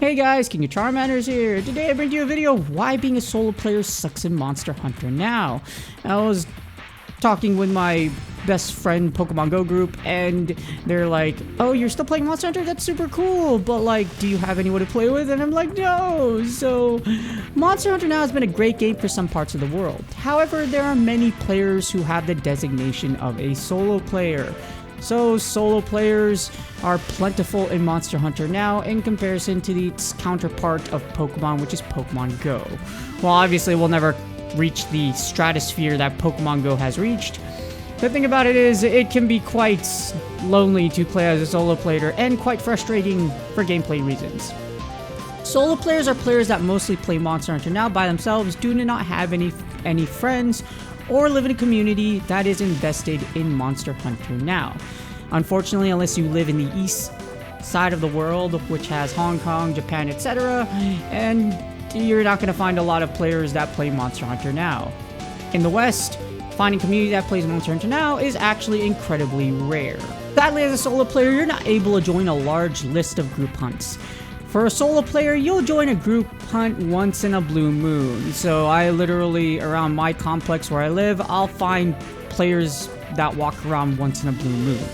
Hey guys, King of Charmanders here. Today I bring you a video of why being a solo player sucks in Monster Hunter now. I was talking with my best friend Pokemon Go group and they're like, oh, you're still playing Monster Hunter? That's super cool, but like, do you have anyone to play with? And I'm like, no. So Monster Hunter now has been a great game for some parts of the world. However, there are many players who have the designation of a solo player. So solo players are plentiful in Monster Hunter now in comparison to its counterpart of Pokemon, which is Pokemon Go. Well, obviously we'll never reach the stratosphere that Pokemon Go has reached. The thing about it is, it can be quite lonely to play as a solo player and quite frustrating for gameplay reasons. Solo players are players that mostly play Monster Hunter now by themselves, do not have any friends, or live in a community that is invested in Monster Hunter now. Unfortunately, unless you live in the east side of the world, which has Hong Kong, Japan, etc., and you're not going to find a lot of players that play Monster Hunter now. In the West, finding a community that plays Monster Hunter now is actually incredibly rare. Sadly, as a solo player, you're not able to join a large list of group hunts. For a solo player, you'll join a group hunt once in a blue moon. So I literally, around my complex where I live, I'll find players that walk around once in a blue moon.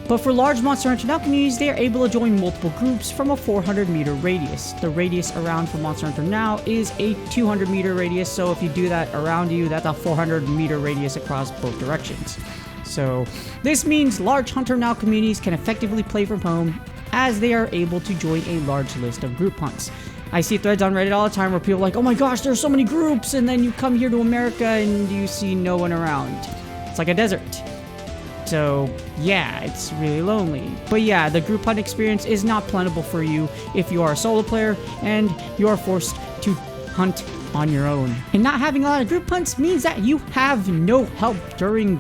But for large Monster Hunter Now communities, they are able to join multiple groups from a 400-meter radius. The radius around for Monster Hunter Now is a 200-meter radius, so if you do that around you, that's a 400-meter radius across both directions. So this means large Hunter Now communities can effectively play from home, as they are able to join a large list of group hunts. I see threads on Reddit all the time where people are like, oh my gosh, there's so many groups, and then you come here to America and you see no one around. It's like a desert. So yeah, it's really lonely. But yeah, the group hunt experience is not plentiful for you if you are a solo player and you are forced to hunt on your own. And not having a lot of group hunts means that you have no help during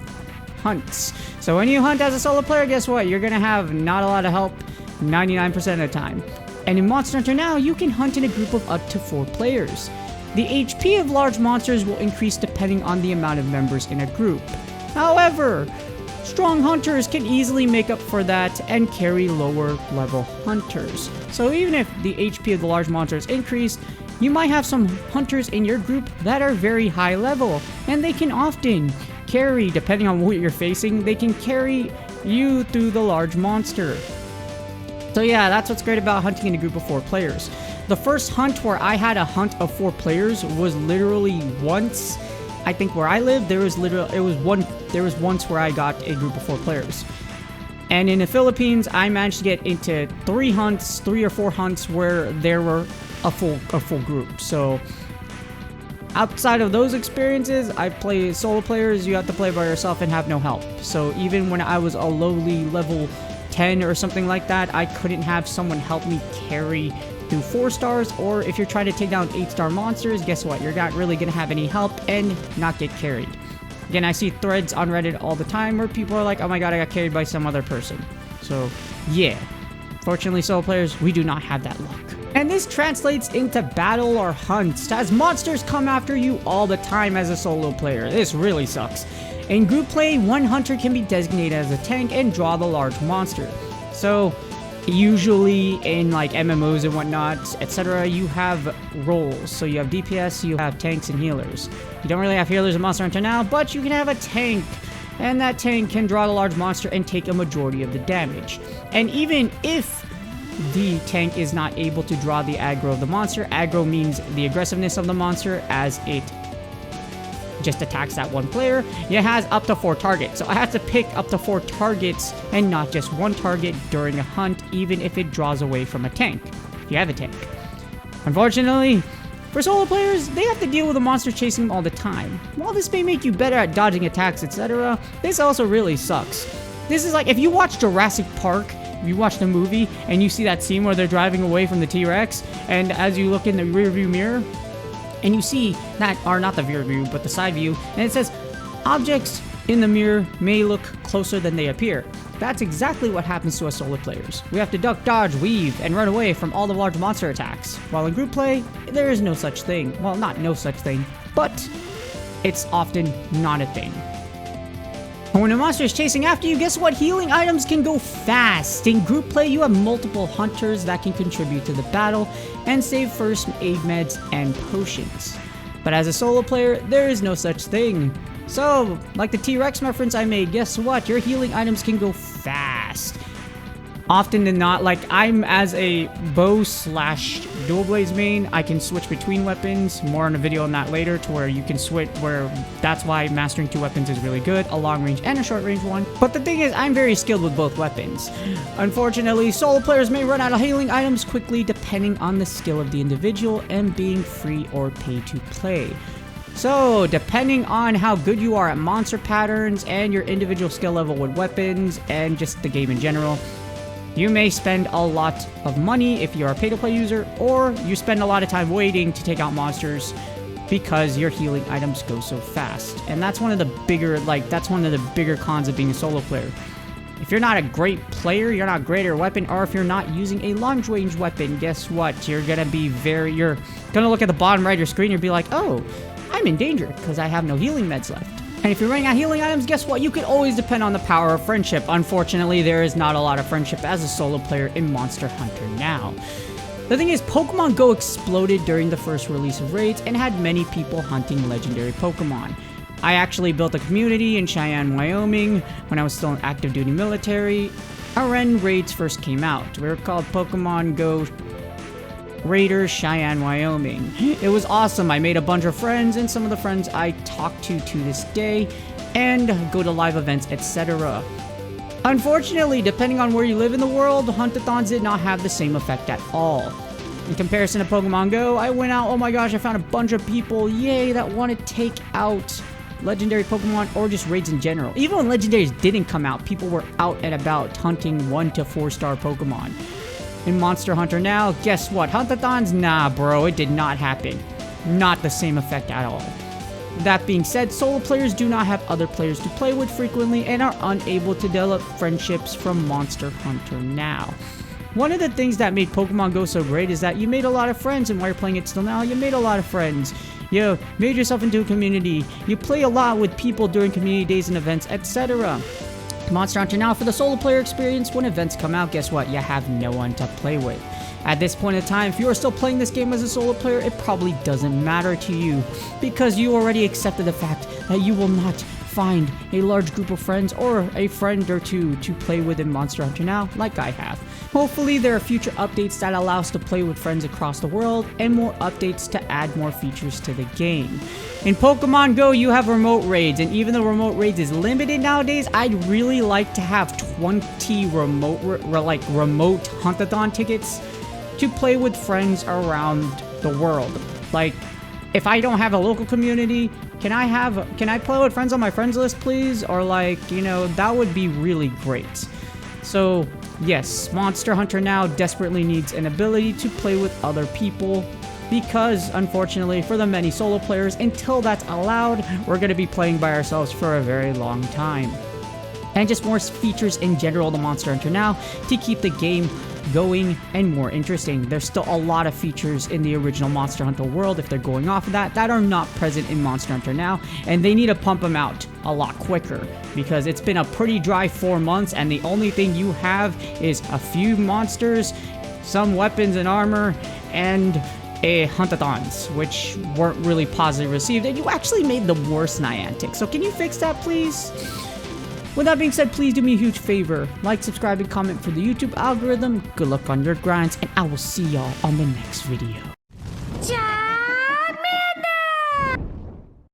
hunts. So when you hunt as a solo player, guess what? You're gonna have not a lot of help 99% of the time. And in Monster Hunter Now, you can hunt in a group of up to 4 players. The HP of large monsters will increase depending on the amount of members in a group. However, strong hunters can easily make up for that and carry lower level hunters. So even if the HP of the large monsters increase, you might have some hunters in your group that are very high level, and they can often carry, depending on what you're facing, they can carry you through the large monster. So yeah, that's what's great about hunting in a group of 4 players. The first hunt where I had a hunt of 4 players was literally once. I think where I lived, there was once where I got a group of 4 players. And in the Philippines, I managed to get into 3 or 4 hunts where there were a full group. So outside of those experiences, I play solo players. You have to play by yourself and have no help. So even when I was a lowly level 10 or something like that, I couldn't have someone help me carry through 4 stars, or if you're trying to take down 8-star monsters, guess what? You're not really gonna have any help and not get carried. Again, I see threads on Reddit all the time where people are like, oh my god, I got carried by some other person. So yeah, fortunately solo players, we do not have that luck. And this translates into battle or hunts, as monsters come after you all the time as a solo player. This really sucks. In group play, one hunter can be designated as a tank and draw the large monster. So usually in like MMOs and whatnot, etc., you have roles. So you have DPS, you have tanks and healers. You don't really have healers in Monster Hunter Now, but you can have a tank. And that tank can draw the large monster and take a majority of the damage. And even if the tank is not able to draw the aggro of the monster, aggro means the aggressiveness of the monster as it just attacks that one player, it has up to 4 targets. So I have to pick up to 4 targets and not just one target during a hunt, even if it draws away from a tank, if you have a tank. Unfortunately, for solo players, they have to deal with a monster chasing them all the time. While this may make you better at dodging attacks, etc., this also really sucks. This is like if you watch Jurassic Park, if you watch the movie and you see that scene where they're driving away from the T-Rex, and as you look in the rearview mirror, and you see that, or not the rear view, but the side view, and it says, objects in the mirror may look closer than they appear. That's exactly what happens to us solo players. We have to duck, dodge, weave, and run away from all the large monster attacks. While in group play, there is no such thing. Well, not no such thing, but it's often not a thing. When a monster is chasing after you, guess what? Healing items can go fast. In group play, you have multiple hunters that can contribute to the battle and save first aid meds and potions. But as a solo player, there is no such thing. So, like the T-Rex reference I made, guess what? Your healing items can go fast. Often than not, like I'm as a bow slash dual blades main, I can switch between weapons. More on a video on that later, to where you can switch, where that's why mastering 2 weapons is really good, a long range and a short range one. But the thing is, I'm very skilled with both weapons. Unfortunately, solo players may run out of healing items quickly depending on the skill of the individual and being free or pay to play. So, depending on how good you are at monster patterns and your individual skill level with weapons and just the game in general, you may spend a lot of money if you're a pay-to-play user, or you spend a lot of time waiting to take out monsters because your healing items go so fast. And that's one of the bigger cons of being a solo player. If you're not a great player, you're not great at your weapon, or if you're not using a long-range weapon, guess what? You're gonna look at the bottom right of your screen and be like, oh, I'm in danger because I have no healing meds left. And if you're running out of healing items, guess what? You can always depend on the power of friendship. Unfortunately, there is not a lot of friendship as a solo player in Monster Hunter now. The thing is, Pokemon Go exploded during the first release of raids and had many people hunting legendary Pokemon. I actually built a community in Cheyenne, Wyoming when I was still in active duty military. When raids first came out. We were called Pokemon Go Raiders Cheyenne, Wyoming. It was awesome. I made a bunch of friends, and some of the friends I talk to this day and go to live events, etc. Unfortunately, depending on where you live in the world, Hunt-a-thons did not have the same effect at all. In comparison to Pokemon Go, I went out, oh my gosh, I found a bunch of people, yay, that want to take out legendary Pokemon or just raids in general. Even when legendaries didn't come out, people were out and about hunting 1 to 4 star Pokemon. In Monster Hunter now, guess what? Hunt-a-thons? Nah, bro, it did not happen. Not the same effect at all. That being said, solo players do not have other players to play with frequently and are unable to develop friendships from Monster Hunter now. One of the things that made Pokemon Go so great is that you made a lot of friends, and while you're playing it still now, you made a lot of friends. You made yourself into a community. You play a lot with people during community days and events, etc. Monster Hunter now, for the solo player experience, when events come out, guess what? You have no one to play with. At this point in time, if you are still playing this game as a solo player, it probably doesn't matter to you, because you already accepted the fact that you will not find a large group of friends or a friend or two to play with in Monster Hunter now, like I have. Hopefully there are future updates that allow us to play with friends across the world, and more updates to add more features to the game. In Pokemon Go, you have remote raids, and even though remote raids is limited nowadays, I'd really like to have 20 remote Hunt-a-thon tickets to play with friends around the world. Like, if I don't have a local community, can I play with friends on my friends list, please? Or that would be really great. So, yes, Monster Hunter now desperately needs an ability to play with other people, because, unfortunately, for the many solo players, until that's allowed, we're going to be playing by ourselves for a very long time. And just more features in general to Monster Hunter now to keep the game going and more interesting. There's still a lot of features in the original Monster Hunter world, if they're going off of that are not present in Monster Hunter now, and they need to pump them out a lot quicker, because it's been a pretty dry 4 months, and the only thing you have is a few monsters, some weapons and armor, and a Hunt-a-thons, which weren't really positively received, and you actually made the worst Niantic. So can you fix that, please? With that being said, please do me a huge favor. Like, subscribe, and comment for the YouTube algorithm. Good luck on your grinds, and I will see y'all on the next video.